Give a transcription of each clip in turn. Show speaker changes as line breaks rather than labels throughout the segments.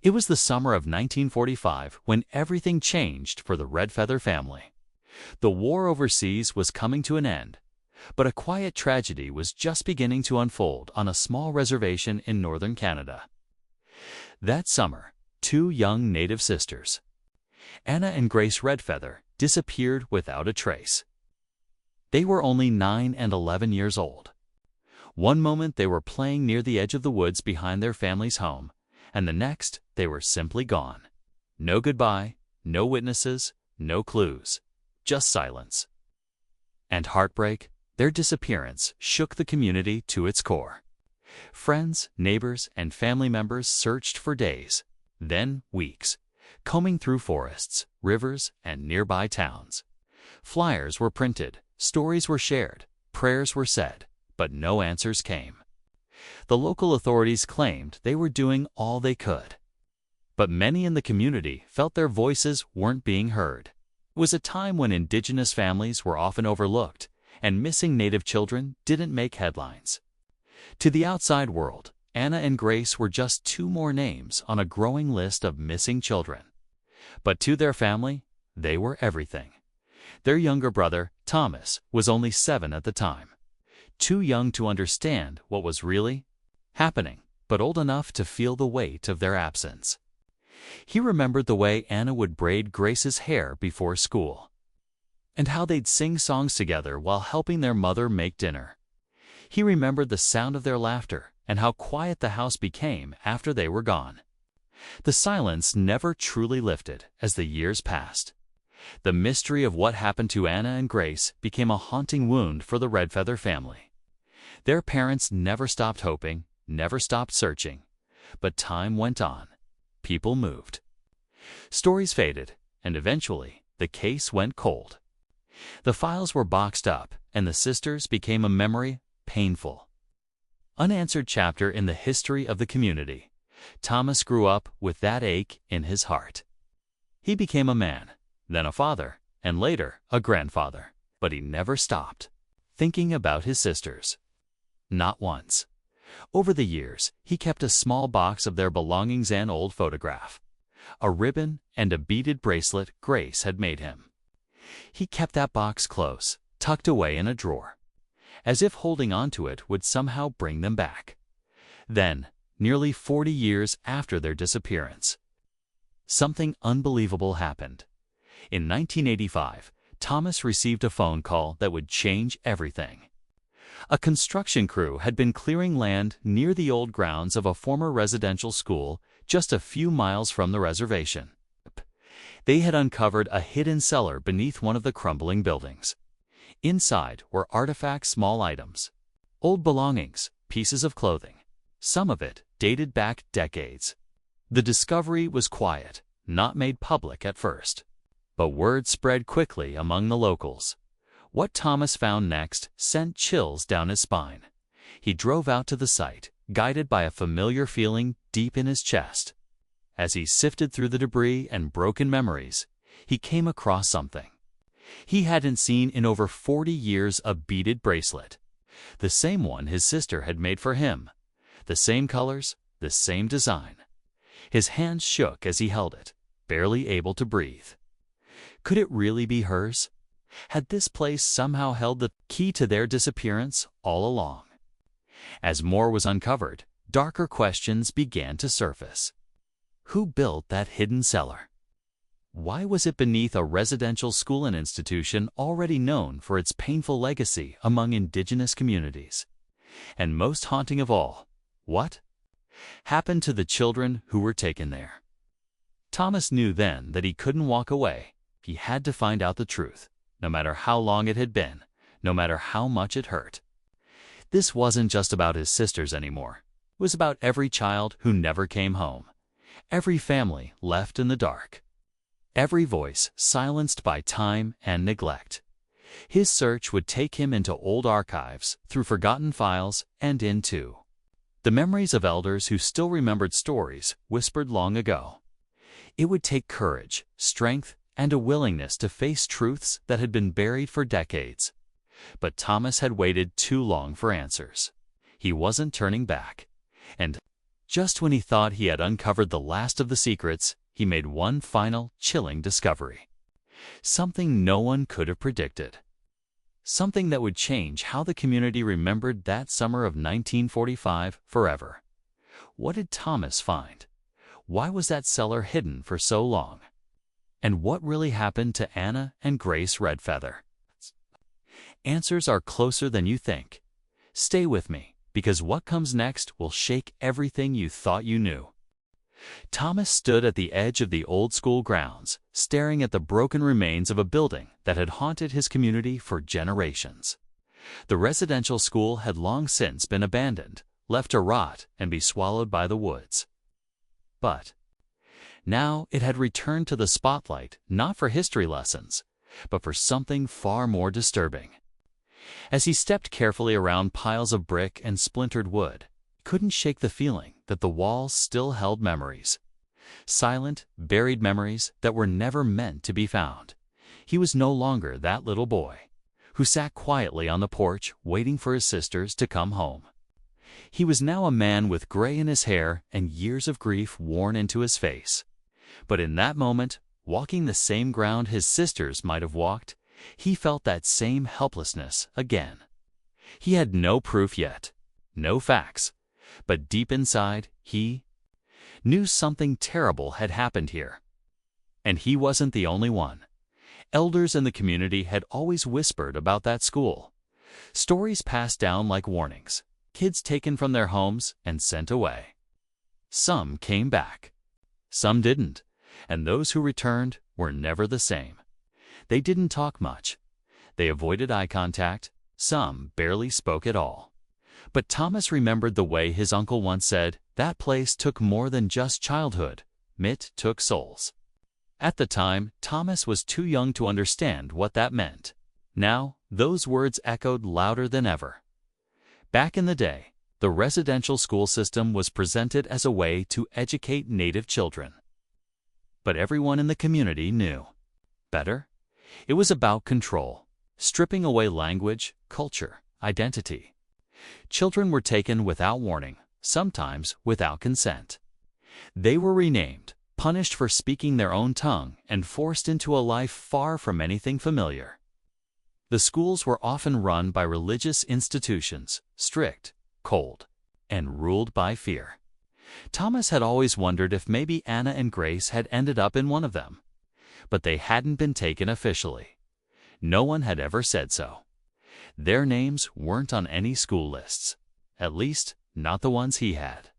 It was the summer of 1945 when everything changed for the Red Feather family. The war overseas was coming to an end, but a quiet tragedy was just beginning to unfold on a small reservation in northern Canada. That summer, two young Native sisters, Anna and Grace Redfeather, disappeared without a trace. They were only 9 and 11 years old. One moment they were playing near the edge of the woods behind their family's home, and the next they were simply gone. No goodbye, no witnesses, no clues, just silence. And heartbreak, their disappearance shook the community to its core. Friends, neighbors, and family members searched for days, then weeks, combing through forests, rivers, and nearby towns. Flyers were printed, stories were shared, prayers were said, but no answers came. The local authorities claimed they were doing all they could. But many in the community felt their voices weren't being heard. It was a time when Indigenous families were often overlooked, and missing Native children didn't make headlines. To the outside world, Anna and Grace were just two more names on a growing list of missing children. But to their family, they were everything. Their younger brother, Thomas, was only 7 at the time, too young to understand what was really happening, but old enough to feel the weight of their absence. He remembered the way Anna would braid Grace's hair before school, and how they'd sing songs together while helping their mother make dinner. He remembered the sound of their laughter and how quiet the house became after they were gone. The silence never truly lifted as the years passed. The mystery of what happened to Anna and Grace became a haunting wound for the Redfeather family. Their parents never stopped hoping, never stopped searching. But time went on. People moved. Stories faded, and eventually the case went cold. The files were boxed up, and the sisters became a memory, painful, unanswered chapter in the history of the community. Thomas grew up with that ache in his heart. He became a man, then a father, and later a grandfather. But he never stopped thinking about his sisters. Not once. Over the years, he kept a small box of their belongings and old photograph, a ribbon and a beaded bracelet Grace had made him. He kept that box close, tucked away in a drawer, as if holding onto it would somehow bring them back. Then, nearly 40 years after their disappearance, something unbelievable happened. In 1985, Thomas received a phone call that would change everything. A construction crew had been clearing land near the old grounds of a former residential school just a few miles from the reservation. They had uncovered a hidden cellar beneath one of the crumbling buildings. Inside were artifacts, small items, old belongings, pieces of clothing. Some of it dated back decades. The discovery was quiet, not made public at first. But word spread quickly among the locals. What Thomas found next sent chills down his spine. He drove out to the site, guided by a familiar feeling deep in his chest. As he sifted through the debris and broken memories, he came across something he hadn't seen in over 40 years: a beaded bracelet. The same one his sister had made for him. The same colors, the same design. His hands shook as he held it, barely able to breathe. Could it really be hers? Had this place somehow held the key to their disappearance all along? As more was uncovered, darker questions began to surface. Who built that hidden cellar? Why was it beneath a residential school and institution already known for its painful legacy among Indigenous communities? And most haunting of all, what happened to the children who were taken there? Thomas knew then that he couldn't walk away. He had to find out the truth, no matter how long it had been, no matter how much it hurt. This wasn't just about his sisters anymore. It was about every child who never came home, every family left in the dark, every voice silenced by time and neglect. His search would take him into old archives, through forgotten files, and into the memories of elders who still remembered stories whispered long ago. It would take courage, strength, and a willingness to face truths that had been buried for decades. But Thomas had waited too long for answers. He wasn't turning back. And Just when he thought he had uncovered the last of the secrets, he made one final, chilling discovery. Something no one could have predicted. Something that would change how the community remembered that summer of 1945 forever. What did Thomas find? Why was that cellar hidden for so long? And what really happened to Anna and Grace Redfeather? Answers are closer than you think. Stay with me, because what comes next will shake everything you thought you knew. Thomas stood at the edge of the old school grounds, staring at the broken remains of a building that had haunted his community for generations. The residential school had long since been abandoned, left to rot and be swallowed by the woods. But now it had returned to the spotlight, not for history lessons, but for something far more disturbing. As he stepped carefully around piles of brick and splintered wood, he couldn't shake the feeling that the walls still held memories. Silent, buried memories that were never meant to be found. He was no longer that little boy who sat quietly on the porch waiting for his sisters to come home. He was now a man with gray in his hair and years of grief worn into his face. But in that moment, walking the same ground his sisters might have walked, he felt that same helplessness again. He had no proof yet, no facts, but deep inside, he knew something terrible had happened here. And he wasn't the only one. Elders in the community had always whispered about that school. Stories passed down like warnings, kids taken from their homes and sent away. Some came back, some didn't, and those who returned were never the same. They didn't talk much. They avoided eye contact. Some barely spoke at all. But Thomas remembered the way his uncle once said, that place took more than just childhood. It took souls. At the time, Thomas was too young to understand what that meant. Now, those words echoed louder than ever. Back in the day, the residential school system was presented as a way to educate Native children. But everyone in the community knew better. It was about control, stripping away language, culture, identity. Children were taken without warning, sometimes without consent. They were renamed, punished for speaking their own tongue, and forced into a life far from anything familiar. The schools were often run by religious institutions, strict, cold, and ruled by fear. Thomas had always wondered if maybe Anna and Grace had ended up in one of them. But they hadn't been taken officially. No one had ever said so. Their names weren't on any school lists, at least not the ones he had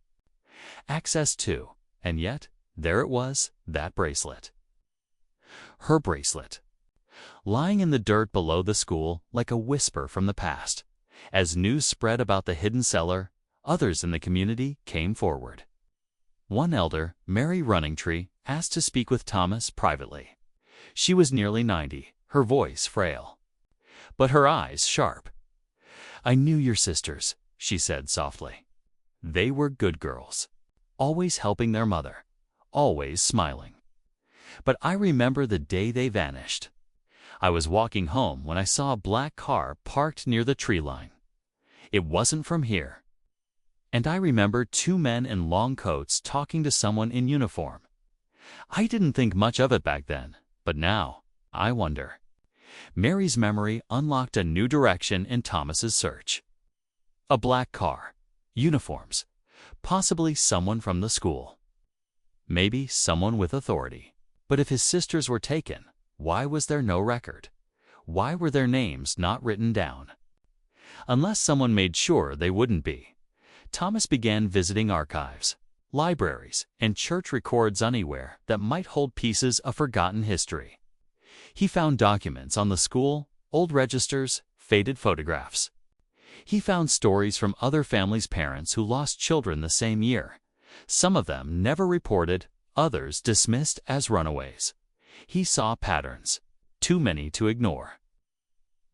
access to, and yet there it was, that bracelet. Her bracelet, lying in the dirt below the school like a whisper from the past. As news spread about the hidden cellar, others in the community came forward. One elder, Mary Runningtree, asked to speak with Thomas privately. She was nearly 90, her voice frail, but her eyes sharp. "I knew your sisters," she said softly. "They were good girls, always helping their mother, always smiling. But I remember the day they vanished. I was walking home when I saw a black car parked near the tree line. It wasn't from here. And I remember two men in long coats talking to someone in uniform. I didn't think much of it back then, but now, I wonder." Mary's memory unlocked a new direction in Thomas's search. A black car, uniforms, possibly someone from the school. Maybe someone with authority. But if his sisters were taken, why was there no record? Why were their names not written down? Unless someone made sure they wouldn't be. Thomas began visiting archives, libraries, and church records anywhere that might hold pieces of forgotten history. He found documents on the school, old registers, faded photographs. He found stories from other families' parents who lost children the same year. Some of them never reported, others dismissed as runaways. He saw patterns, too many to ignore.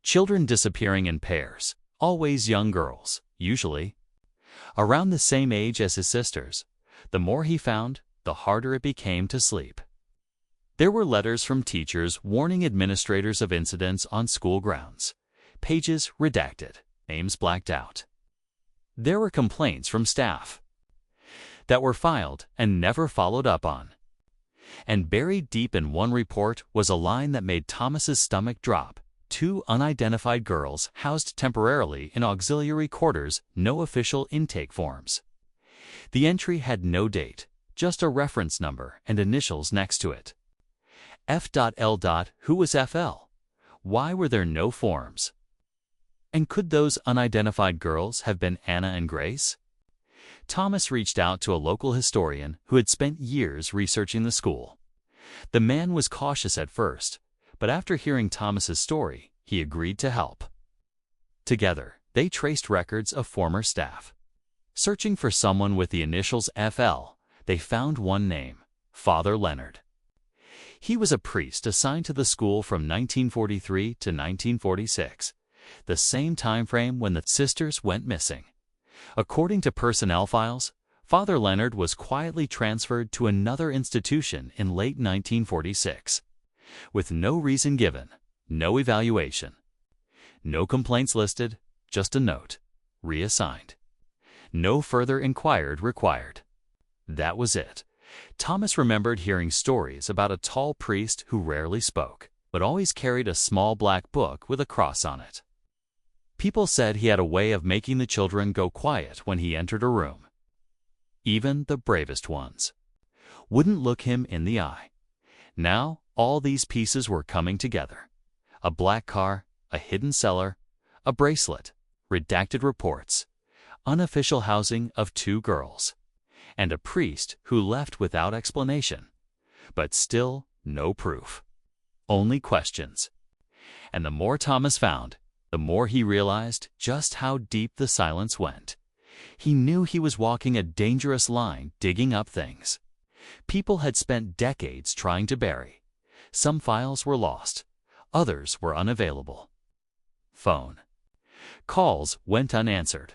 Children disappearing in pairs, always young girls, usually around the same age as his sisters. The more he found, the harder it became to sleep. There were letters from teachers warning administrators of incidents on school grounds, pages redacted, names blacked out. There were complaints from staff. that were filed and never followed up on. And buried deep in one report was a line that made Thomas's stomach drop. 2 unidentified girls housed temporarily in auxiliary quarters, no official intake forms. The entry had no date, just a reference number and initials next to it. F.L. Who was FL? Why were there no forms? And could those unidentified girls have been Anna and Grace? Thomas reached out to a local historian who had spent years researching the school. The man was cautious at first, but after hearing Thomas's story, he agreed to help. Together, they traced records of former staff. Searching for someone with the initials FL, they found one name, Father Leonard. He was a priest assigned to the school from 1943 to 1946, the same time frame when the sisters went missing. According to personnel files, Father Leonard was quietly transferred to another institution in late 1946, with no reason given, no evaluation. No complaints listed, just a note, reassigned. No further inquired required. That was it. Thomas remembered hearing stories about a tall priest who rarely spoke, but always carried a small black book with a cross on it. People said he had a way of making the children go quiet when he entered a room. Even the bravest ones wouldn't look him in the eye. Now, all these pieces were coming together. A black car, a hidden cellar, a bracelet, redacted reports, unofficial housing of 2 girls, and a priest who left without explanation. But still no proof. Only questions. And the more Thomas found, the more he realized just how deep the silence went. He knew he was walking a dangerous line, digging up things people had spent decades trying to bury. Some files were lost, others were unavailable. Phone calls went unanswered.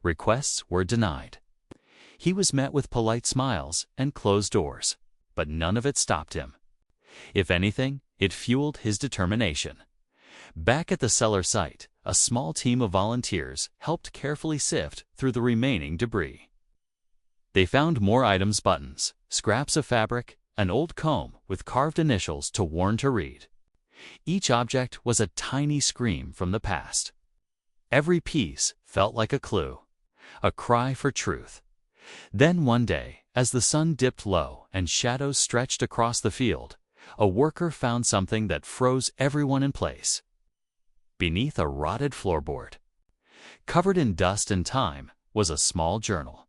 Requests were denied. He was met with polite smiles and closed doors, but none of it stopped him. If anything, it fueled his determination. Back at the cellar site, a small team of volunteers helped carefully sift through the remaining debris. They found more items: buttons, scraps of fabric, an old comb with carved initials to warn to read. Each object was a tiny scream from the past. Every piece felt like a clue, a cry for truth. Then one day, as the sun dipped low and shadows stretched across the field, a worker found something that froze everyone in place. Beneath a rotted floorboard, covered in dust and time, was a small journal.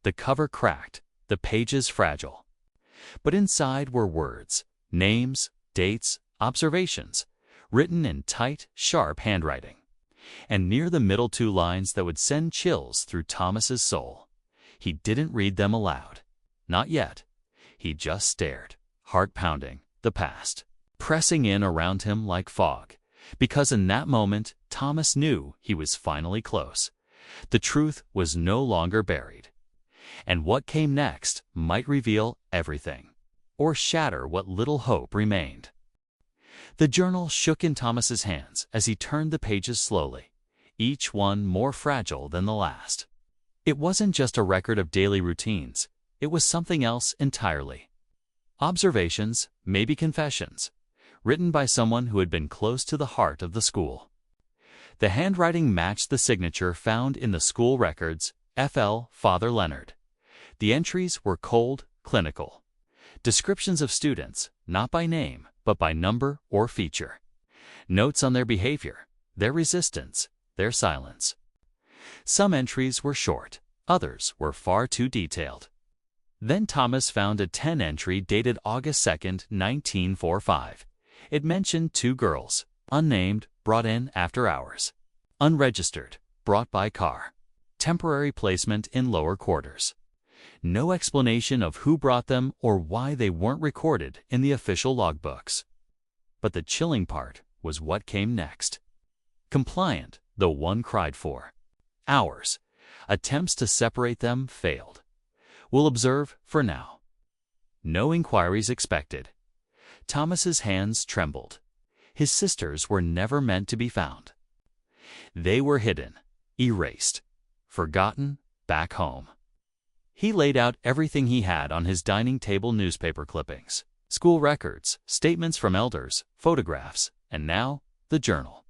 The cover cracked, the pages fragile. But inside were words, names, dates, observations, written in tight, sharp handwriting. And near the middle 2 lines that would send chills through Thomas's soul. He didn't read them aloud. Not yet. He just stared, heart pounding, the past, pressing in around him like fog. Because in that moment, Thomas knew he was finally close. The truth was no longer buried. And what came next might reveal everything, or shatter what little hope remained. The journal shook in Thomas's hands as he turned the pages slowly, each one more fragile than the last. It wasn't just a record of daily routines, it was something else entirely. Observations, maybe confessions, written by someone who had been close to the heart of the school. The handwriting matched the signature found in the school records, FL Father Leonard. The entries were cold, clinical. Descriptions of students, not by name, but by number or feature. Notes on their behavior, their resistance, their silence. Some entries were short, others were far too detailed. Then Thomas found a 10 entry dated August 2, 1945. It mentioned 2 girls, unnamed, brought in after hours. Unregistered, brought by car. Temporary placement in lower quarters. No explanation of who brought them or why they weren't recorded in the official logbooks. But the chilling part was what came next. Compliant, though one cried for. Hours. Attempts to separate them failed. We'll observe for now. No inquiries expected. Thomas's hands trembled. His sisters were never meant to be found. They were hidden, erased, forgotten back home. He laid out everything he had on his dining table: newspaper clippings, school records, statements from elders, photographs, and now, the journal.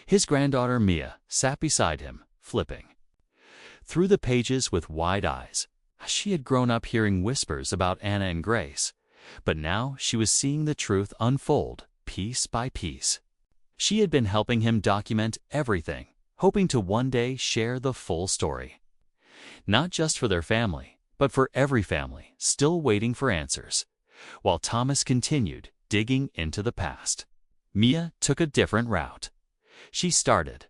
His granddaughter Mia sat beside him, flipping through the pages with wide eyes. She had grown up hearing whispers about Anna and Grace, but now she was seeing the truth unfold, piece by piece. She had been helping him document everything, hoping to one day share the full story. Not just for their family, but for every family still waiting for answers. While Thomas continued digging into the past, Mia took a different route. She started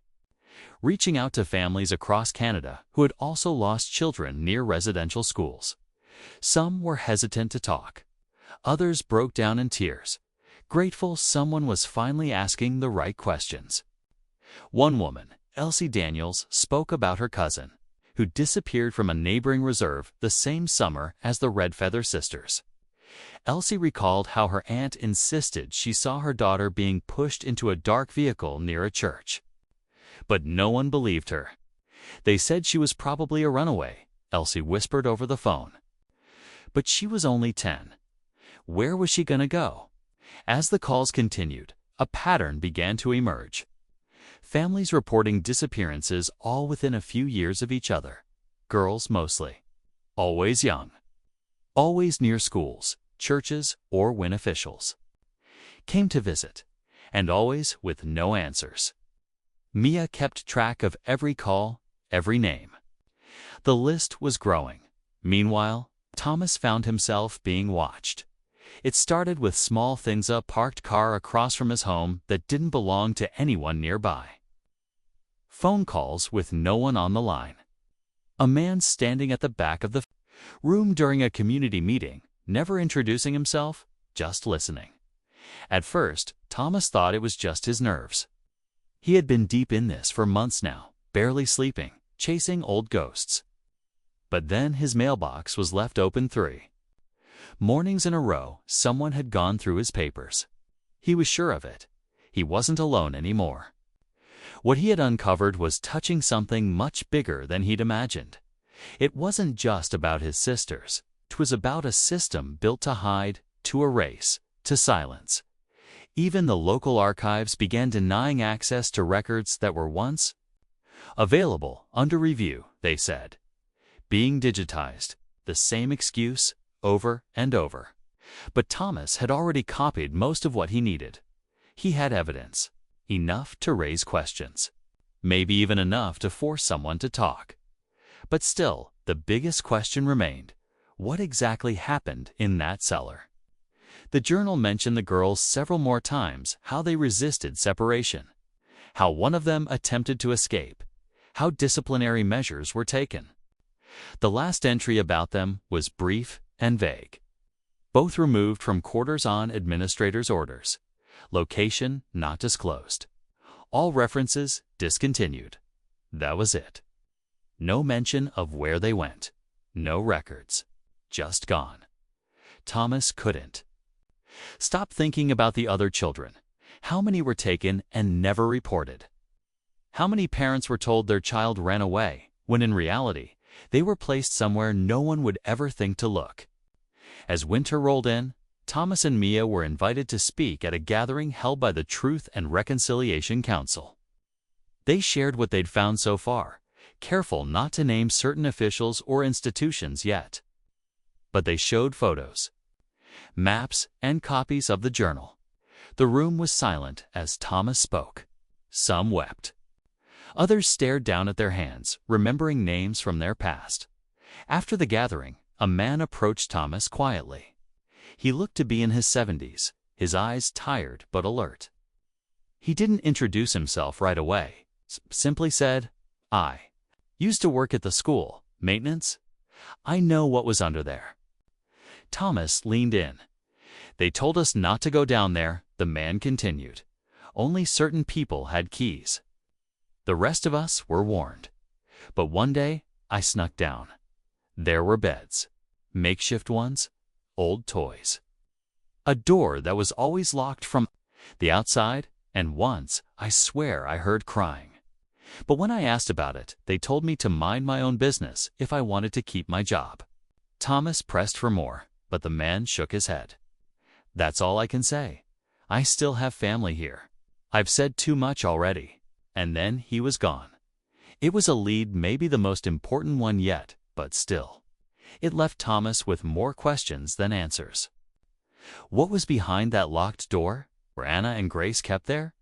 reaching out to families across Canada who had also lost children near residential schools. Some were hesitant to talk. Others broke down in tears, grateful someone was finally asking the right questions. One woman, Elsie Daniels, spoke about her cousin, who disappeared from a neighboring reserve the same summer as the Red Feather sisters. Elsie recalled how her aunt insisted she saw her daughter being pushed into a dark vehicle near a church. But no one believed her. They said she was probably a runaway, Elsie whispered over the phone. But she was only 10. Where was she going to go? As the calls continued, a pattern began to emerge. Families reporting disappearances all within a few years of each other. Girls mostly. Always young. Always near schools, churches, or when officials came to visit, and always with no answers. Mia kept track of every call, every name. The list was growing. Meanwhile, Thomas found himself being watched. It started with small things: a parked car across from his home that didn't belong to anyone nearby. Phone calls with no one on the line. A man standing at the back of the room during a community meeting, never introducing himself, just listening. At first, Thomas thought it was just his nerves. He had been deep in this for months now, barely sleeping, chasing old ghosts. But then his mailbox was left open 3 mornings in a row. Someone had gone through his papers. He was sure of it. He wasn't alone anymore. What he had uncovered was touching something much bigger than he'd imagined. It wasn't just about his sisters. It was about a system built to hide, to erase, to silence. Even the local archives began denying access to records that were once available, under review, they said. Being digitized, the same excuse, over and over. But Thomas had already copied most of what he needed. He had evidence, enough to raise questions, maybe even enough to force someone to talk. But still, the biggest question remained: what exactly happened in that cellar? The journal mentioned the girls several more times, how they resisted separation, how one of them attempted to escape, how disciplinary measures were taken. The last entry about them was brief and vague. Both removed from quarters on administrator's orders. Location not disclosed. All references discontinued. That was it. No mention of where they went. No records. Just gone. Thomas couldn't stop thinking about the other children. How many were taken and never reported? How many parents were told their child ran away, when in reality, they were placed somewhere no one would ever think to look? As winter rolled in, Thomas and Mia were invited to speak at a gathering held by the Truth and Reconciliation Council. They shared what they'd found so far, careful not to name certain officials or institutions yet. But they showed photos, maps, and copies of the journal. The room was silent as Thomas spoke. Some wept. Others stared down at their hands, remembering names from their past. After the gathering, a man approached Thomas quietly. He looked to be in his 70s, his eyes tired but alert. He didn't introduce himself right away, simply said, "I used to work at the school, maintenance. I know what was under there." Thomas leaned in. "They told us not to go down there," the man continued. "Only certain people had keys. The rest of us were warned. But one day, I snuck down. There were beds, makeshift ones, old toys. A door that was always locked from the outside, and once, I swear I heard crying. But when I asked about it, they told me to mind my own business if I wanted to keep my job." Thomas pressed for more, but the man shook his head. "That's all I can say. I still have family here. I've said too much already." And then he was gone. It was a lead, maybe the most important one yet, but still. It left Thomas with more questions than answers. What was behind that locked door? Were Anna and Grace kept there?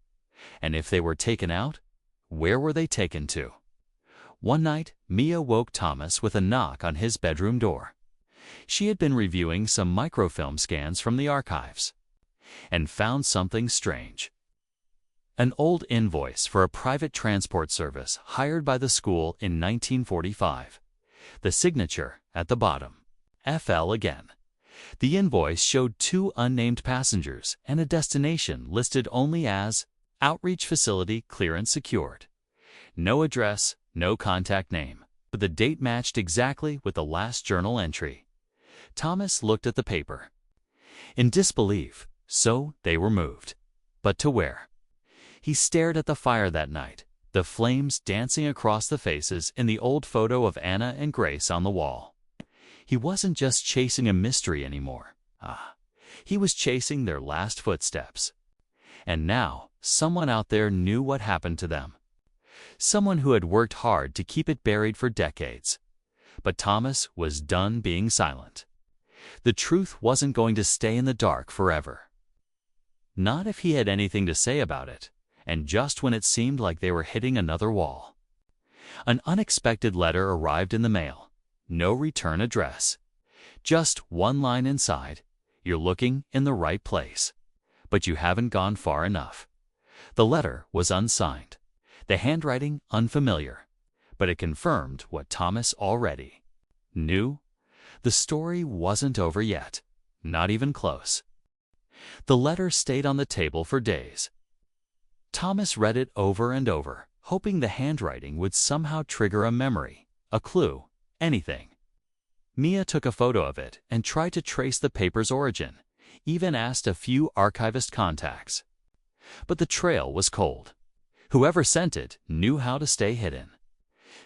And if they were taken out, where were they taken to? One night, Mia woke Thomas with a knock on his bedroom door. She had been reviewing some microfilm scans from the archives and found something strange. An old invoice for a private transport service hired by the school in 1945. The signature at the bottom. FL again. The invoice showed 2 unnamed passengers and a destination listed only as Outreach Facility Clearance Secured. No address, no contact name, but the date matched exactly with the last journal entry. Thomas looked at the paper in disbelief. So they were moved. But to where? He stared at the fire that night, the flames dancing across the faces in the old photo of Anna and Grace on the wall. He wasn't just chasing a mystery anymore. He was chasing their last footsteps. And now, someone out there knew what happened to them. Someone who had worked hard to keep it buried for decades. But Thomas was done being silent. The truth wasn't going to stay in the dark forever. Not if he had anything to say about it, and just when it seemed like they were hitting another wall. An unexpected letter arrived in the mail. No return address. Just one line inside. "You're looking in the right place, but you haven't gone far enough." The letter was unsigned, the handwriting unfamiliar, but it confirmed what Thomas already knew. The story wasn't over yet, not even close. The letter stayed on the table for days. Thomas read it over and over, hoping the handwriting would somehow trigger a memory, a clue, anything. Mia took a photo of it and tried to trace the paper's origin, even asked a few archivist contacts. But the trail was cold. Whoever sent it knew how to stay hidden.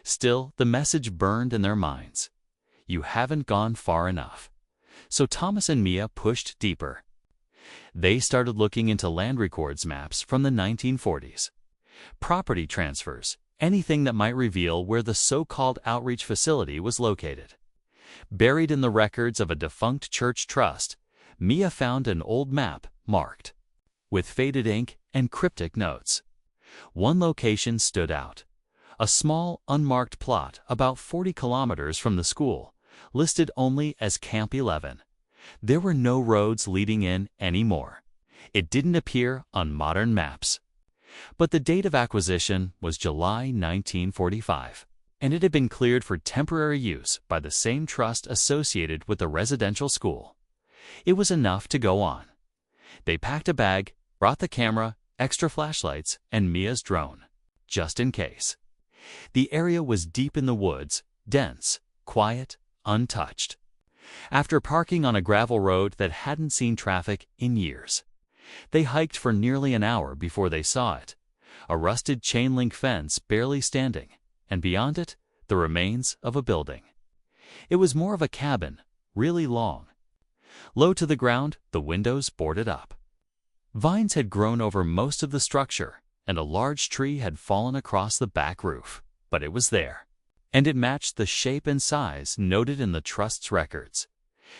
Still, the message burned in their minds. You haven't gone far enough. So Thomas and Mia pushed deeper. They started looking into land records maps from the 1940s. Property transfers, anything that might reveal where the so-called outreach facility was located. Buried in the records of a defunct church trust, Mia found an old map marked with faded ink and cryptic notes. One location stood out. A small, unmarked plot about 40 kilometers from the school, listed only as Camp 11. There were no roads leading in anymore. It didn't appear on modern maps. But the date of acquisition was July 1945, and it had been cleared for temporary use by the same trust associated with the residential school. It was enough to go on. They packed a bag, brought the camera, extra flashlights, and Mia's drone, just in case. The area was deep in the woods, dense, quiet, untouched. After parking on a gravel road that hadn't seen traffic in years, they hiked for nearly an hour before they saw it. A rusted chain-link fence barely standing, and beyond it, the remains of a building. It was more of a cabin, really long. Low to the ground, the windows boarded up. Vines had grown over most of the structure, and a large tree had fallen across the back roof, but it was there. And it matched the shape and size noted in the trust's records.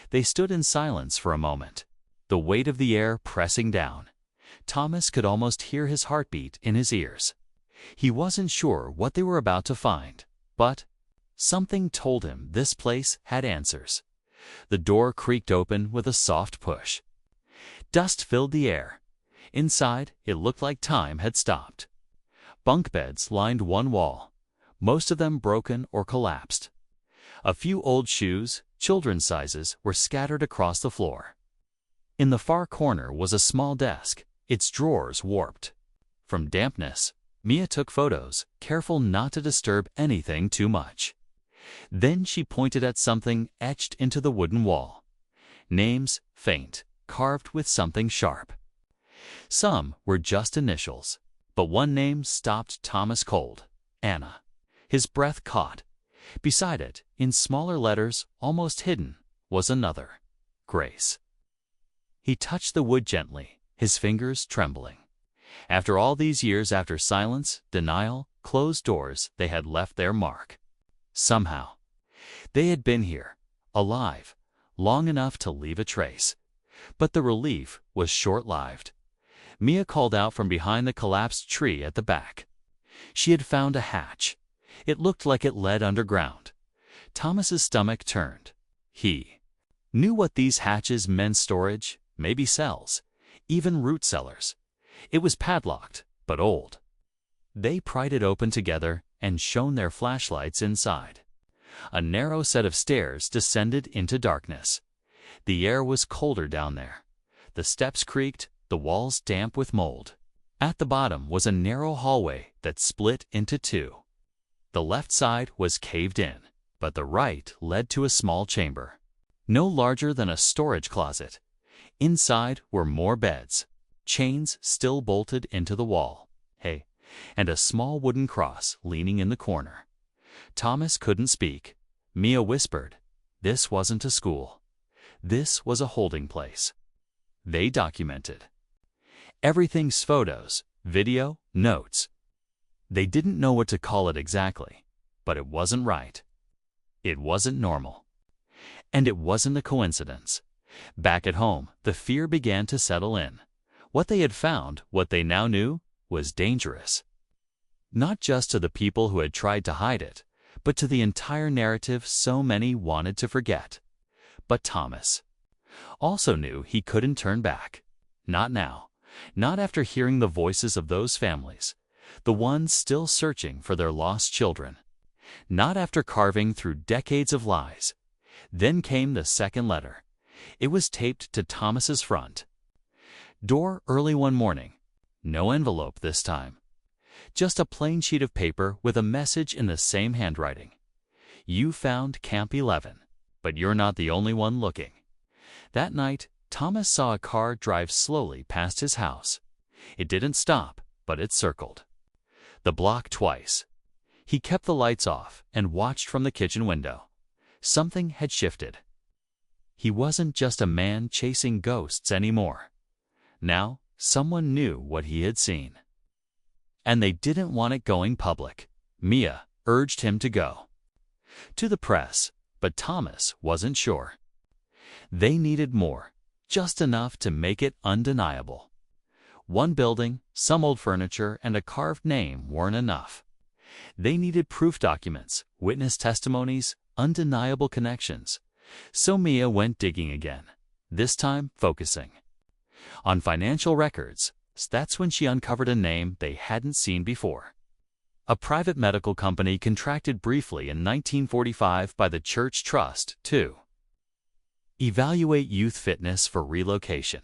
They stood in silence for a moment, the weight of the air pressing down. Thomas could almost hear his heartbeat in his ears. He wasn't sure what they were about to find, but something told him this place had answers. The door creaked open with a soft push. Dust filled the air. Inside, it looked like time had stopped. Bunk beds lined one wall, most of them broken or collapsed. A few old shoes, children's sizes, were scattered across the floor. In the far corner was a small desk, its drawers warped. From dampness, Mia took photos, careful not to disturb anything too much. Then she pointed at something etched into the wooden wall. Names, faint, carved with something sharp. Some were just initials, but one name stopped Thomas cold. Anna. His breath caught. Beside it, in smaller letters, almost hidden, was another, Grace. He touched the wood gently, his fingers trembling. After all these years, after silence, denial, closed doors, they had left their mark. Somehow, they had been here, alive, long enough to leave a trace. But the relief was short-lived. Mia called out from behind the collapsed tree at the back. She had found a hatch. It looked like it led underground. Thomas's stomach turned. He knew what these hatches meant: storage, maybe cells, even root cellars. It was padlocked, but old. They pried it open together and shone their flashlights inside. A narrow set of stairs descended into darkness. The air was colder down there. The steps creaked, the walls damp with mold. At the bottom was a narrow hallway that split into two. The left side was caved in, but the right led to a small chamber, no larger than a storage closet. Inside were more beds, chains still bolted into the wall, and a small wooden cross leaning in the corner. Thomas couldn't speak. Mia whispered, "This wasn't a school. This was a holding place." They documented everything's photos, video, notes. They didn't know what to call it exactly, but it wasn't right. It wasn't normal. And it wasn't a coincidence. Back at home, the fear began to settle in. What they had found, what they now knew, was dangerous. Not just to the people who had tried to hide it, but to the entire narrative so many wanted to forget. But Thomas also knew he couldn't turn back. Not now. Not after hearing the voices of those families, the ones still searching for their lost children. Not after carving through decades of lies. Then came the second letter. It was taped to Thomas's front door early one morning. No envelope this time. Just a plain sheet of paper with a message in the same handwriting. "You found Camp 11, but you're not the only one looking." That night, Thomas saw a car drive slowly past his house. It didn't stop, but it circled the block twice. He kept the lights off and watched from the kitchen window. Something had shifted. He wasn't just a man chasing ghosts anymore. Now, someone knew what he had seen. And they didn't want it going public. Mia urged him to go to the press, but Thomas wasn't sure. They needed more, just enough to make it undeniable. One building, some old furniture, and a carved name weren't enough. They needed proof documents, witness testimonies, undeniable connections. So Mia went digging again, this time focusing on financial records. That's when she uncovered a name they hadn't seen before. A private medical company contracted briefly in 1945 by the Church Trust to evaluate youth fitness for relocation.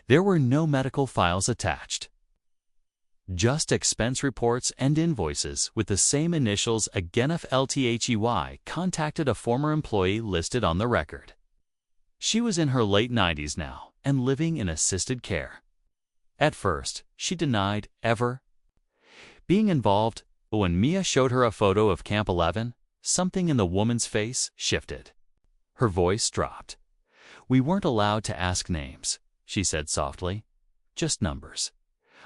There were no medical files attached. Just expense reports and invoices with the same initials. Again, if LTHEY contacted a former employee listed on the record. She was in her late 90s now and living in assisted care. At first, she denied ever being involved, but when Mia showed her a photo of Camp 11, something in the woman's face shifted. Her voice dropped. "We weren't allowed to ask names," she said softly. "Just numbers.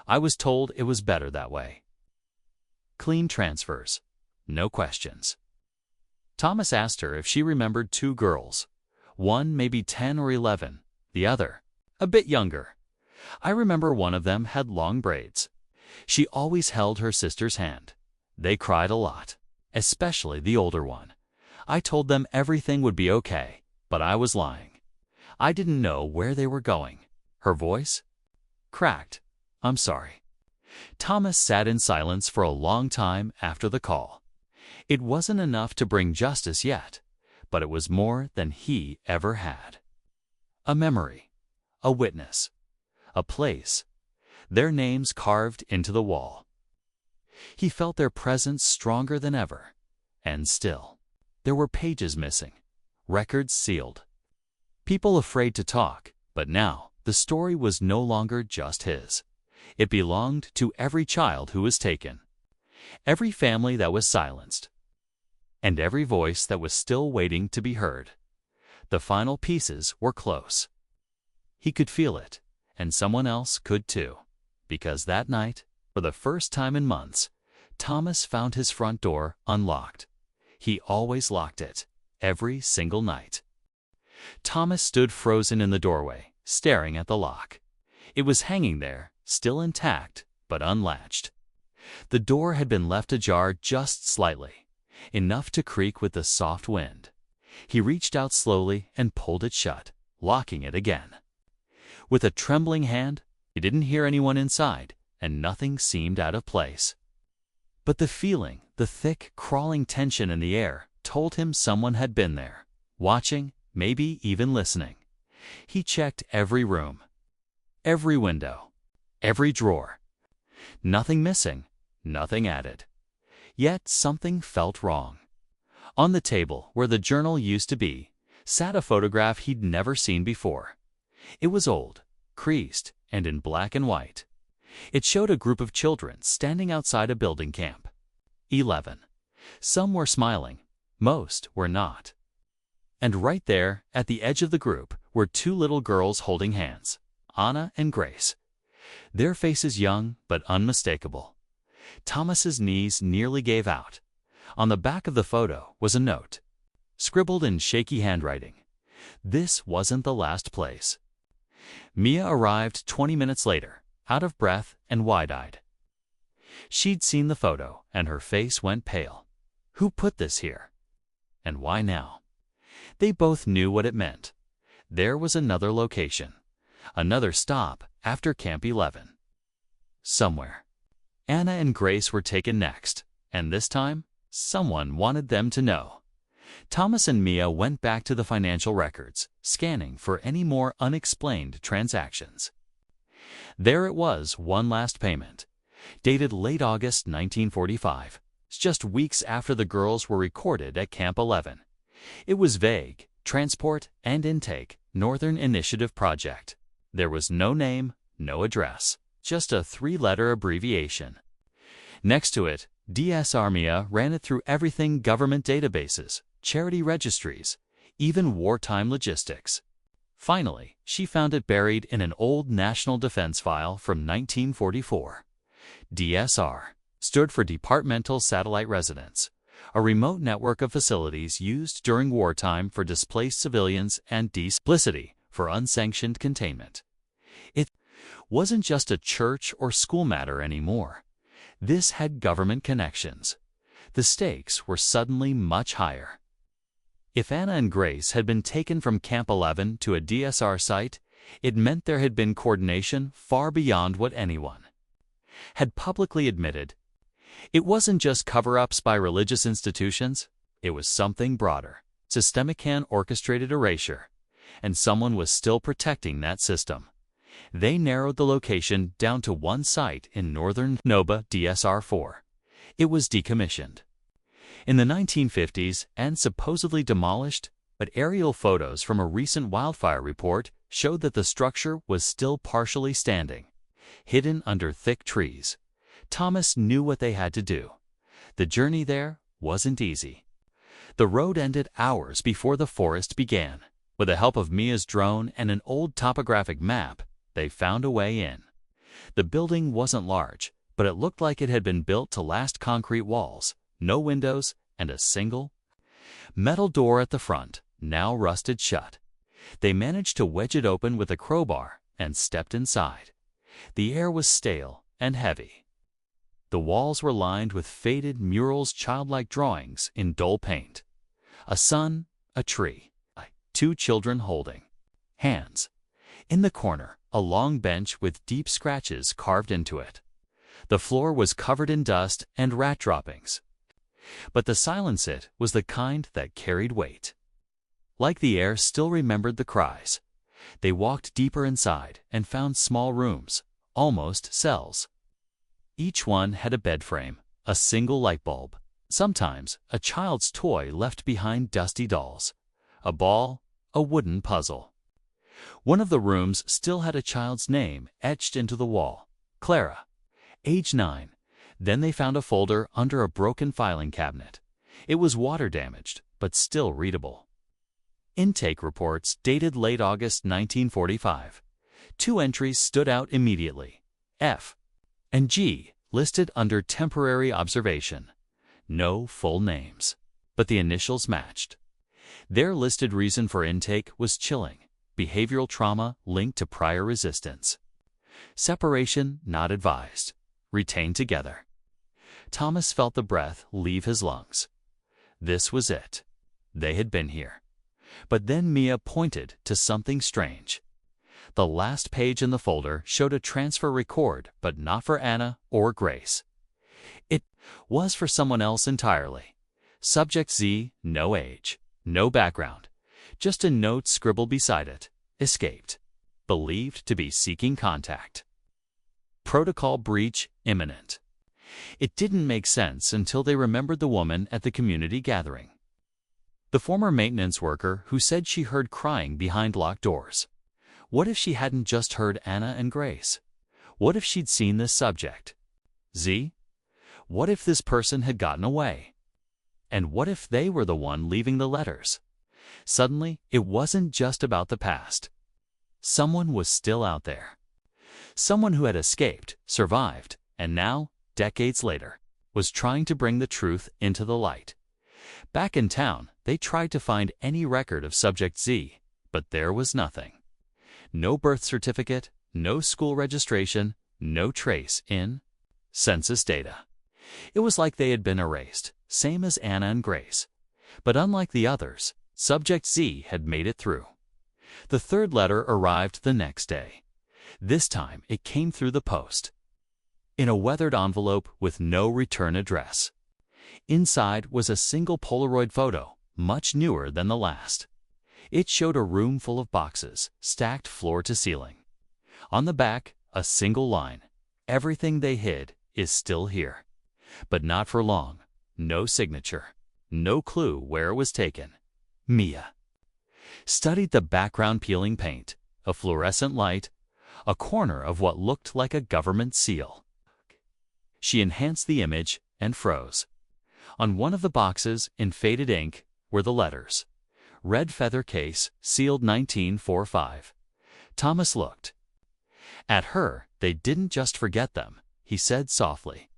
I was told it was better that way. Clean transfers. No questions." Thomas asked her if she remembered two girls. One maybe 10 or 11, the other a bit younger. "I remember one of them had long braids. She always held her sister's hand. They cried a lot, especially the older one. I told them everything would be okay, but I was lying. I didn't know where they were going." Her voice cracked. "I'm sorry." Thomas sat in silence for a long time after the call. It wasn't enough to bring justice yet, but it was more than he ever had. A memory, a witness, a place, their names carved into the wall. He felt their presence stronger than ever, and still, there were pages missing, records sealed, people afraid to talk. But now, the story was no longer just his. It belonged to every child who was taken, every family that was silenced, and every voice that was still waiting to be heard. The final pieces were close. He could feel it, and someone else could too, because that night, for the first time in months, Thomas found his front door unlocked. He always locked it, every single night. Thomas stood frozen in the doorway, staring at the lock. It was hanging there, still intact, but unlatched. The door had been left ajar just slightly, enough to creak with the soft wind. He reached out slowly and pulled it shut, locking it again. With a trembling hand, he didn't hear anyone inside, and nothing seemed out of place. But the feeling, the thick, crawling tension in the air, told him someone had been there, watching, maybe even listening. He checked every room, every window, every drawer. Nothing missing, nothing added. Yet something felt wrong. On the table, where the journal used to be, sat a photograph he'd never seen before. It was old, creased, and in black and white. It showed a group of children standing outside a building camp. 11. Some were smiling, most were not. And right there, at the edge of the group, were two little girls holding hands, Anna and Grace. Their faces young but unmistakable. Thomas's knees nearly gave out. On the back of the photo was a note, scribbled in shaky handwriting. This wasn't the last place. Mia arrived 20 minutes later, out of breath and wide-eyed. She'd seen the photo, and her face went pale. Who put this here? And why now? They both knew what it meant. There was another location, another stop after Camp 11. Somewhere. Anna and Grace were taken next, and this time, someone wanted them to know. Thomas and Mia went back to the financial records, scanning for any more unexplained transactions. There it was, one last payment, dated late August 1945, just weeks after the girls were recorded at Camp 11. It was vague, transport and intake, Northern Initiative Project. There was no name, no address, just a 3-letter abbreviation. Next to it, DS Armia ran it through everything: government databases, charity registries, even wartime logistics. Finally, she found it buried in an old national defense file from 1944. DSR stood for Departmental Satellite Residence, a remote network of facilities used during wartime for displaced civilians, and Desplicity for unsanctioned containment. It wasn't just a church or school matter anymore. This had government connections. The stakes were suddenly much higher. If Anna and Grace had been taken from Camp 11 to a DSR site, it meant there had been coordination far beyond what anyone had publicly admitted. It wasn't just cover-ups by religious institutions, it was something broader, systemic and orchestrated erasure, and someone was still protecting that system. They narrowed the location down to one site in northern Noba DSR-4. It was decommissioned in the 1950s and supposedly demolished, but aerial photos from a recent wildfire report showed that the structure was still partially standing, hidden under thick trees. Thomas knew what they had to do. The journey there wasn't easy. The road ended hours before the forest began. With the help of Mia's drone and an old topographic map, they found a way in. The building wasn't large, but it looked like it had been built to last: concrete walls, no windows, and a single metal door at the front, now rusted shut. They managed to wedge it open with a crowbar and stepped inside. The air was stale and heavy. The walls were lined with faded murals, childlike drawings in dull paint. A sun, a tree, 2 children holding hands. In the corner, a long bench with deep scratches carved into it. The floor was covered in dust and rat droppings. But the silence, it was the kind that carried weight. Like the air still remembered the cries. They walked deeper inside and found small rooms, almost cells. Each one had a bed frame, a single light bulb, sometimes a child's toy left behind dusty dolls, a ball, a wooden puzzle. One of the rooms still had a child's name etched into the wall, Clara, age 9. Then they found a folder under a broken filing cabinet. It was water damaged, but still readable. Intake reports dated late August 1945. Two entries stood out immediately. F and G listed under temporary observation. No full names, but the initials matched. Their listed reason for intake was chilling, behavioral trauma linked to prior resistance. Separation not advised. Retained together. Thomas felt the breath leave his lungs. This was it. They had been here. But then Mia pointed to something strange. The last page in the folder showed a transfer record, but not for Anna or Grace. It was for someone else entirely. Subject Z, no age, no background, just a note scribbled beside it. Escaped. Believed to be seeking contact. Protocol breach imminent. It didn't make sense until they remembered the woman at the community gathering. The former maintenance worker who said she heard crying behind locked doors. What if she hadn't just heard Anna and Grace? What if she'd seen this subject? Z? What if this person had gotten away? And what if they were the one leaving the letters? Suddenly, it wasn't just about the past. Someone was still out there. Someone who had escaped, survived, and now, decades later, was trying to bring the truth into the light. Back in town, they tried to find any record of Subject Z, but there was nothing. No birth certificate, no school registration, no trace in census data. It was like they had been erased, same as Anna and Grace. But unlike the others, Subject Z had made it through. The third letter arrived the next day. This time it came through the post. In a weathered envelope with no return address. Inside was a single Polaroid photo, much newer than the last. It showed a room full of boxes, stacked floor to ceiling. On the back, a single line. Everything they hid is still here. But not for long. No signature. No clue where it was taken. Mia studied the background peeling paint, a fluorescent light, a corner of what looked like a government seal. She enhanced the image and froze. On one of the boxes, in faded ink, were the letters. Red feather case, sealed 1945. Thomas looked. At her, they didn't just forget them, he said softly.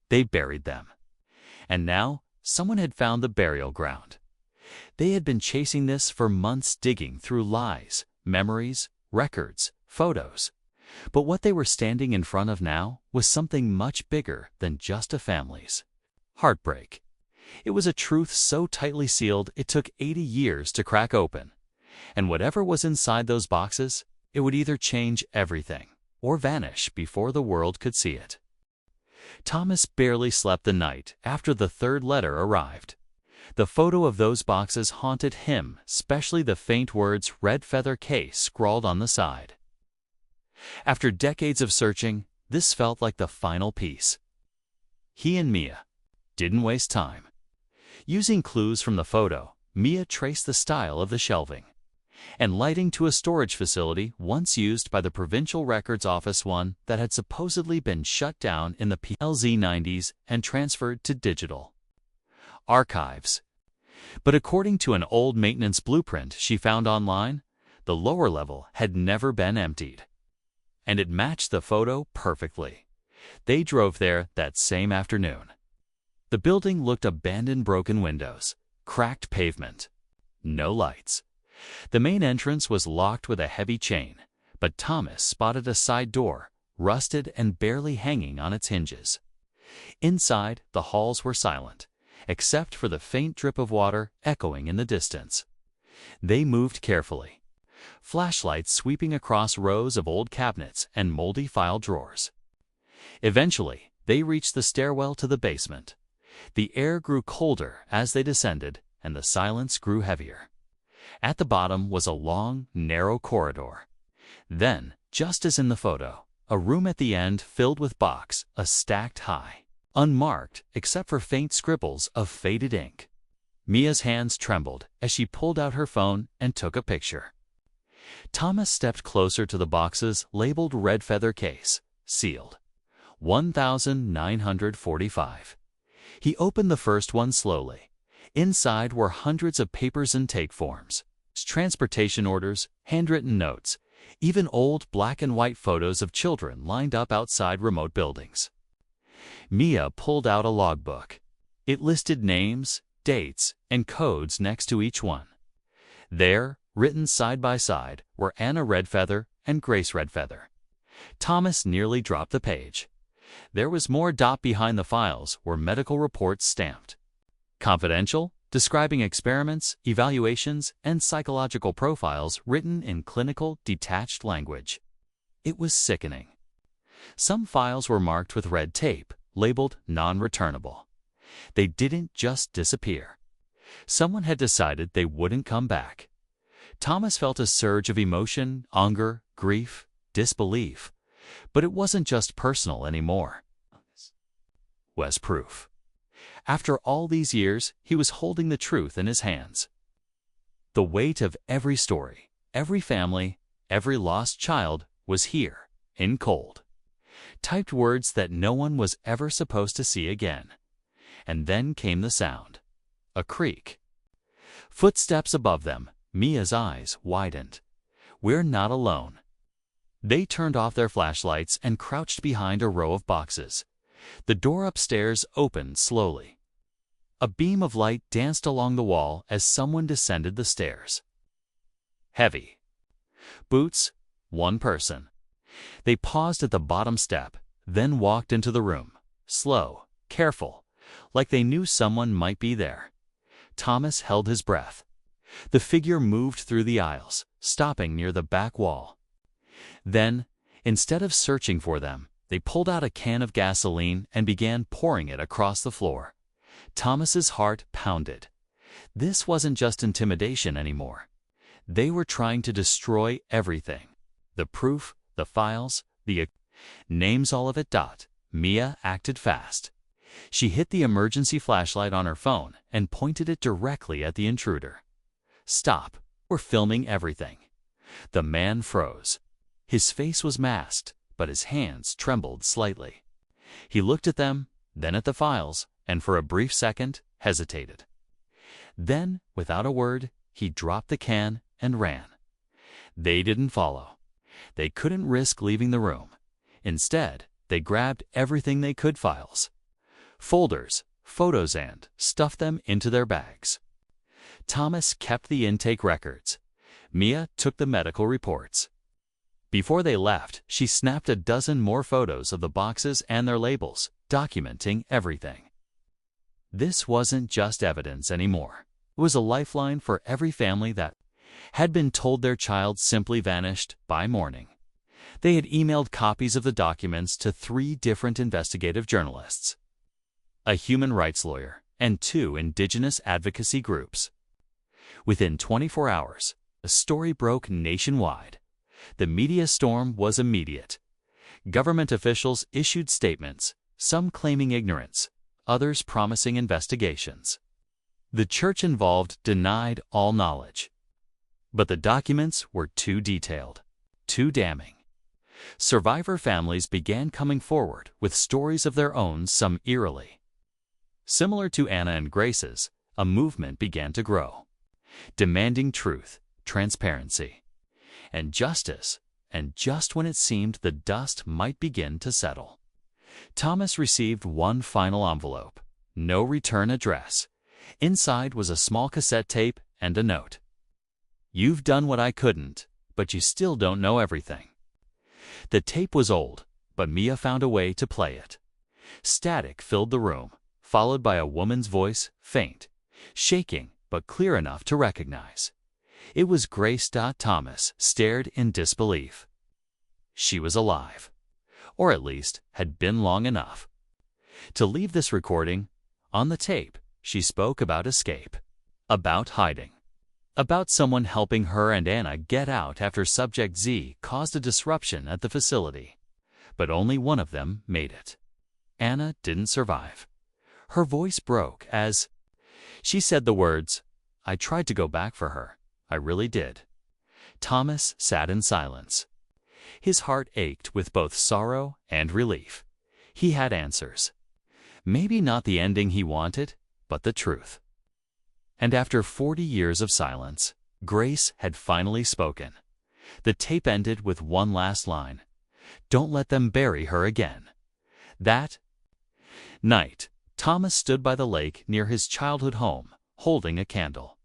They buried them. And now, someone had found the burial ground. They had been chasing this for months, digging through lies, memories, records, photos. But what they were standing in front of now was something much bigger than just a family's heartbreak. It was a truth so tightly sealed it took 80 years to crack open. And whatever was inside those boxes, it would either change everything or vanish before the world could see it. Thomas barely slept the night after the third letter arrived. The photo of those boxes haunted him, especially the faint words "Red Feather Case" scrawled on the side. After decades of searching, this felt like the final piece. He and Mia didn't waste time. Using clues from the photo, Mia traced the style of the shelving and lighting to a storage facility once used by the Provincial Records Office, one that had supposedly been shut down in the PLZ-90s and transferred to digital archives. But according to an old maintenance blueprint she found online, the lower level had never been emptied. And it matched the photo perfectly. They drove there that same afternoon. The building looked abandoned, broken windows, cracked pavement, no lights. The main entrance was locked with a heavy chain, but Thomas spotted a side door, rusted and barely hanging on its hinges. Inside, the halls were silent, except for the faint drip of water echoing in the distance. They moved carefully, flashlights sweeping across rows of old cabinets and moldy file drawers. Eventually, they reached the stairwell to the basement. The air grew colder as they descended, and the silence grew heavier. At the bottom was a long, narrow corridor. Then, just as in the photo, a room at the end filled with books, stacked high, unmarked except for faint scribbles of faded ink. Mia's hands trembled as she pulled out her phone and took a picture. Thomas stepped closer to the boxes labeled Red Feather Case, sealed 1945. He opened the first one slowly. Inside were hundreds of papers and take forms. transportation orders, handwritten notes, even old black and white photos of children lined up outside remote buildings. Mia pulled out a logbook. It listed names, dates, and codes next to each one. There, written side by side, were Anna Redfeather and Grace Redfeather. Thomas nearly dropped the page. There was more. Behind the files were medical reports stamped. Confidential, describing experiments, evaluations, and psychological profiles written in clinical, detached language. It was sickening. Some files were marked with red tape, labeled non-returnable. They didn't just disappear. Someone had decided they wouldn't come back. Thomas felt a surge of emotion, anger, grief, disbelief. But it wasn't just personal anymore. Was proof. After all these years, he was holding the truth in his hands. The weight of every story, every family, every lost child was here, in cold. Typed words that no one was ever supposed to see again. And then came the sound. A creak. Footsteps above them. Mia's eyes widened. We're not alone. They turned off their flashlights and crouched behind a row of boxes. The door upstairs opened slowly. A beam of light danced along the wall as someone descended the stairs. Heavy. Boots, one person. They paused at the bottom step, then walked into the room, slow, careful, like they knew someone might be there. Thomas held his breath. The figure moved through the aisles, stopping near the back wall. Then, instead of searching for them, they pulled out a can of gasoline and began pouring it across the floor. Thomas's heart pounded. This wasn't just intimidation anymore. They were trying to destroy everything. The proof, the files, the names, all of it. Mia acted fast. She hit the emergency flashlight on her phone and pointed it directly at the intruder. Stop. We're filming everything. The man froze. His face was masked, but his hands trembled slightly. He looked at them, then at the files, and for a brief second hesitated. Then, without a word, he dropped the can and ran. They didn't follow. They couldn't risk leaving the room. Instead, they grabbed everything they could: files, folders, photos, and stuffed them into their bags. Thomas kept the intake records. Mia took the medical reports. Before they left, she snapped a dozen more photos of the boxes and their labels, documenting everything. This wasn't just evidence anymore. It was a lifeline for every family that had been told their child simply vanished by morning. They had emailed copies of the documents to 3 different investigative journalists, a human rights lawyer, and 2 indigenous advocacy groups. Within 24 hours, the story broke nationwide. The media storm was immediate. Government officials issued statements, some claiming ignorance, others promising investigations. The church involved denied all knowledge. But the documents were too detailed, too damning. Survivor families began coming forward with stories of their own, some eerily. Similar to Anna and Grace's, a movement began to grow, demanding truth, transparency, and justice, and just when it seemed the dust might begin to settle. Thomas received one final envelope, no return address. Inside was a small cassette tape and a note. "You've done what I couldn't, but you still don't know everything." The tape was old, but Mia found a way to play it. Static filled the room, followed by a woman's voice, faint, shaking, but clear enough to recognize. It was Grace. Thomas stared in disbelief. She was alive, or at least had been long enough. To leave this recording, on the tape, she spoke about escape, about hiding, about someone helping her and Anna get out after Subject Z caused a disruption at the facility. But only one of them made it. Anna didn't survive. Her voice broke as she said the words, "I tried to go back for her. I really did." Thomas sat in silence. His heart ached with both sorrow and relief. He had answers. Maybe not the ending he wanted, but the truth. And after 40 years of silence, Grace had finally spoken. The tape ended with one last line: "Don't let them bury her again." That night, Thomas stood by the lake near his childhood home, holding a candle.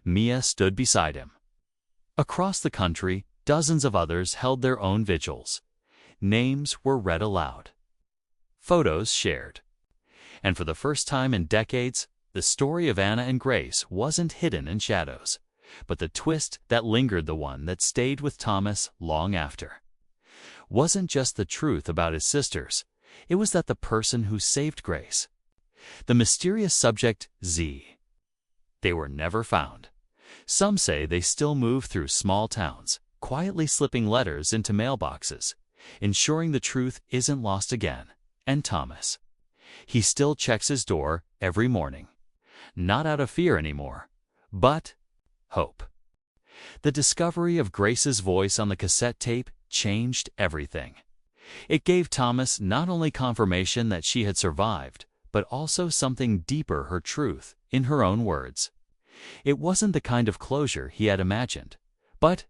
Mia stood beside him. Across the country, dozens of others held their own vigils. Names were read aloud. Photos shared. And for the first time in decades, the story of Anna and Grace wasn't hidden in shadows, but the twist that lingered, the one that stayed with Thomas long after, wasn't just the truth about his sisters. It was that the person who saved Grace, the mysterious subject Z, they were never found. Some say they still move through small towns, quietly slipping letters into mailboxes, ensuring the truth isn't lost again. And Thomas, he still checks his door every morning, not out of fear anymore, but hope. The discovery of Grace's voice on the cassette tape changed everything. It gave Thomas not only confirmation that she had survived, but also something deeper: her truth, in her own words. It wasn't the kind of closure he had imagined, but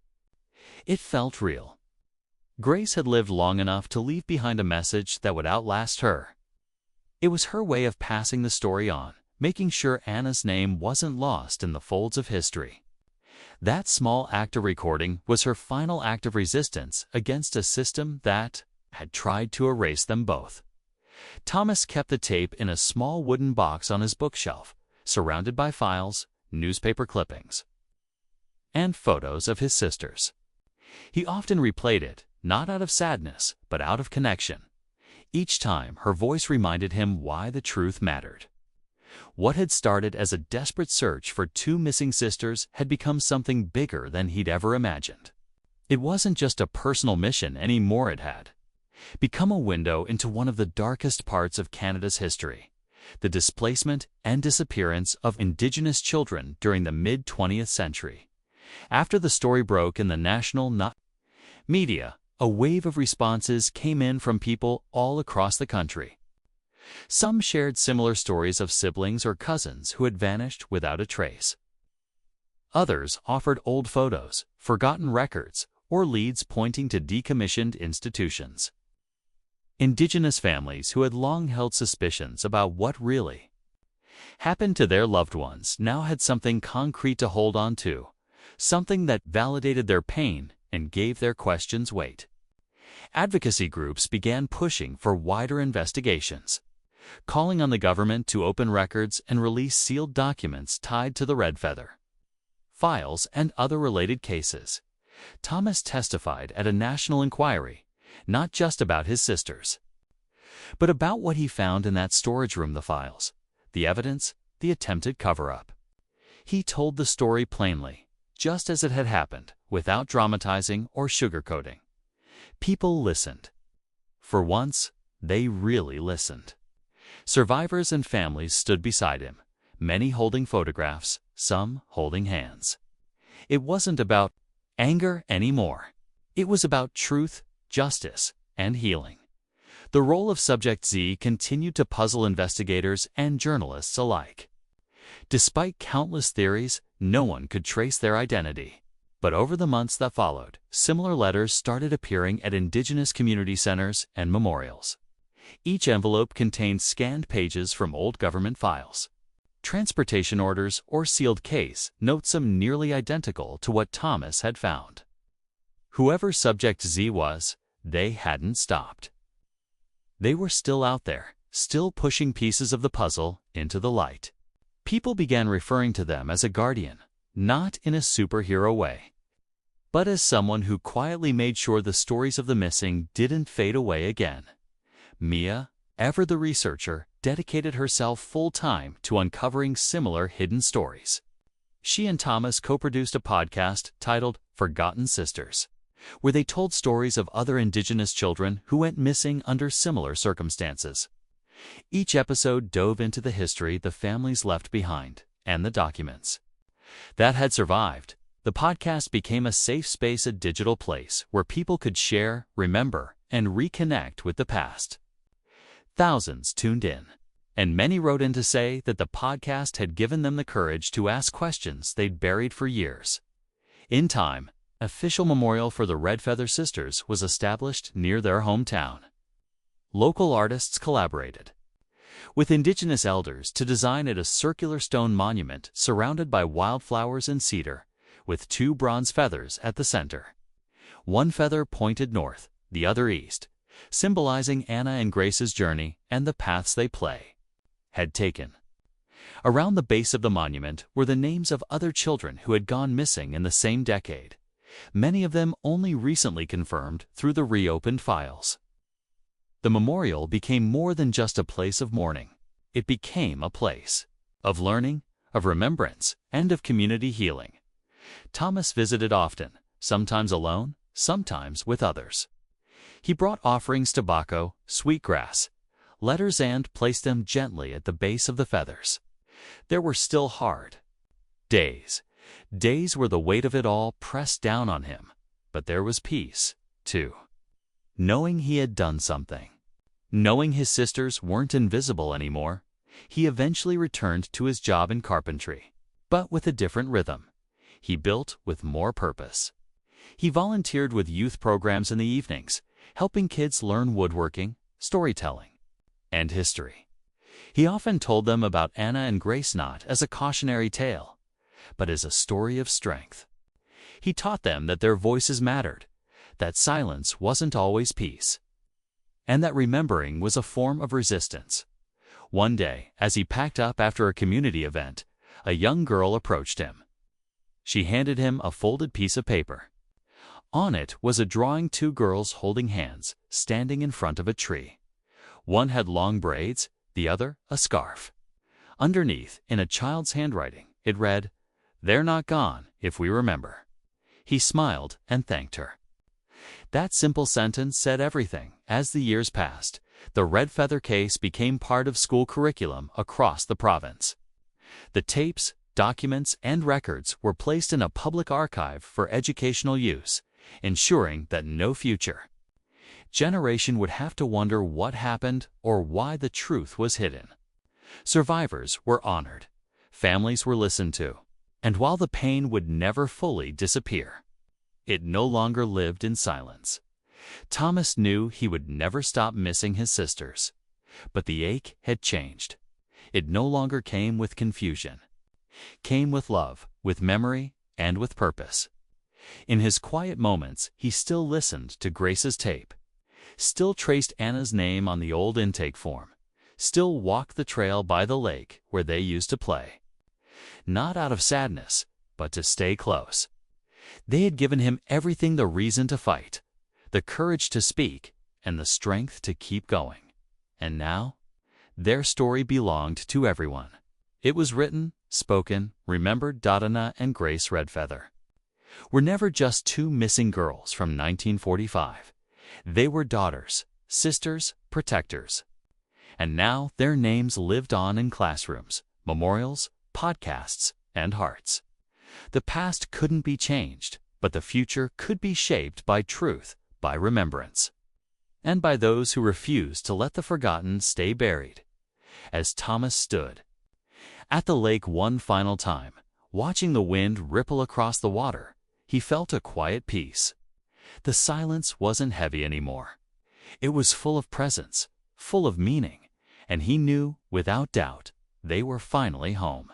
it felt real. Grace had lived long enough to leave behind a message that would outlast her. It was her way of passing the story on, making sure Anna's name wasn't lost in the folds of history. That small act of recording was her final act of resistance against a system that had tried to erase them both. Thomas kept the tape in a small wooden box on his bookshelf, surrounded by files, newspaper clippings, and photos of his sisters. He often replayed it, not out of sadness, but out of connection. Each time, her voice reminded him why the truth mattered. What had started as a desperate search for two missing sisters had become something bigger than he'd ever imagined. It wasn't just a personal mission anymore. It had become a window into one of the darkest parts of Canada's history: the displacement and disappearance of Indigenous children during the mid-20th century. After the story broke in the national media, a wave of responses came in from people all across the country. Some shared similar stories of siblings or cousins who had vanished without a trace. Others offered old photos, forgotten records, or leads pointing to decommissioned institutions. Indigenous families who had long held suspicions about what really happened to their loved ones now had something concrete to hold on to, something that validated their pain and gave their questions weight. Advocacy groups began pushing for wider investigations, calling on the government to open records and release sealed documents tied to the Red Feather files and other related cases. Thomas testified at a national inquiry, not just about his sisters, but about what he found in that storage room: the files, the evidence, the attempted cover-up. He told the story plainly, just as it had happened, without dramatizing or sugarcoating. People listened. For once, they really listened. Survivors and families stood beside him, many holding photographs, some holding hands. It wasn't about anger anymore. It was about truth, justice, and healing. The role of Subject Z continued to puzzle investigators and journalists alike. Despite countless theories, no one could trace their identity. But over the months that followed, similar letters started appearing at Indigenous community centers and memorials. Each envelope contained scanned pages from old government files, transportation orders, or sealed case notes, some nearly identical to what Thomas had found. Whoever Subject Z was, they hadn't stopped. They were still out there, still pushing pieces of the puzzle into the light. People began referring to them as a guardian, not in a superhero way, but as someone who quietly made sure the stories of the missing didn't fade away again. Mia, ever the researcher, dedicated herself full-time to uncovering similar hidden stories. She and Thomas co-produced a podcast titled Forgotten Sisters, where they told stories of other Indigenous children who went missing under similar circumstances. Each episode dove into the history the families left behind and the documents that had survived. The podcast became a safe space, a digital place where people could share, remember, and reconnect with the past. Thousands tuned in, and many wrote in to say that the podcast had given them the courage to ask questions they'd buried for years. In time, an official memorial for the Red Feather sisters was established near their hometown. Local artists collaborated with indigenous elders to design a circular stone monument surrounded by wildflowers and cedar, with 2 bronze feathers at the center. One feather pointed north, the other east, symbolizing Anna and Grace's journey and the paths they had taken. Around the base of the monument were the names of other children who had gone missing in the same decade, many of them only recently confirmed through the reopened files. The memorial became more than just a place of mourning. It became a place of learning, of remembrance, and of community healing. Thomas visited often, sometimes alone, sometimes with others. He brought offerings, tobacco, sweetgrass, letters, and placed them gently at the base of the feathers. There were still hard days where the weight of it all pressed down on him, but there was peace, too. Knowing he had done something, knowing his sisters weren't invisible anymore, he eventually returned to his job in carpentry, but with a different rhythm. He built with more purpose. He volunteered with youth programs in the evenings, helping kids learn woodworking, storytelling, and history. He often told them about Anna and Grace not as a cautionary tale, but as a story of strength. He taught them that their voices mattered, that silence wasn't always peace, and that remembering was a form of resistance. One day, as he packed up after a community event, a young girl approached him. She handed him a folded piece of paper. On it was a drawing, 2 girls holding hands, standing in front of a tree. One had long braids, the other a scarf. Underneath, in a child's handwriting, it read, "They're not gone if we remember." He smiled and thanked her. That simple sentence said everything. As the years passed, the Red Feather case became part of school curriculum across the province. The tapes, documents, and records were placed in a public archive for educational use, ensuring that no future generation would have to wonder what happened or why the truth was hidden. Survivors were honored, families were listened to, and while the pain would never fully disappear, it no longer lived in silence. Thomas knew he would never stop missing his sisters, but the ache had changed. It no longer came with confusion. Came with love, with memory, and with purpose. In his quiet moments, he still listened to Grace's tape, still traced Anna's name on the old intake form, still walked the trail by the lake where they used to play. Not out of sadness, but to stay close. They had given him everything: the reason to fight, the courage to speak, and the strength to keep going. And now, their story belonged to everyone. It was written, spoken, remembered. Anna and Grace Redfeather were never just 2 missing girls from 1945. They were daughters, sisters, protectors. And now their names lived on in classrooms, memorials, podcasts, and hearts. The past couldn't be changed, but the future could be shaped by truth, by remembrance, and by those who refused to let the forgotten stay buried. As Thomas stood at the lake one final time, watching the wind ripple across the water, he felt a quiet peace. The silence wasn't heavy anymore. It was full of presence, full of meaning, and he knew, without doubt, they were finally home.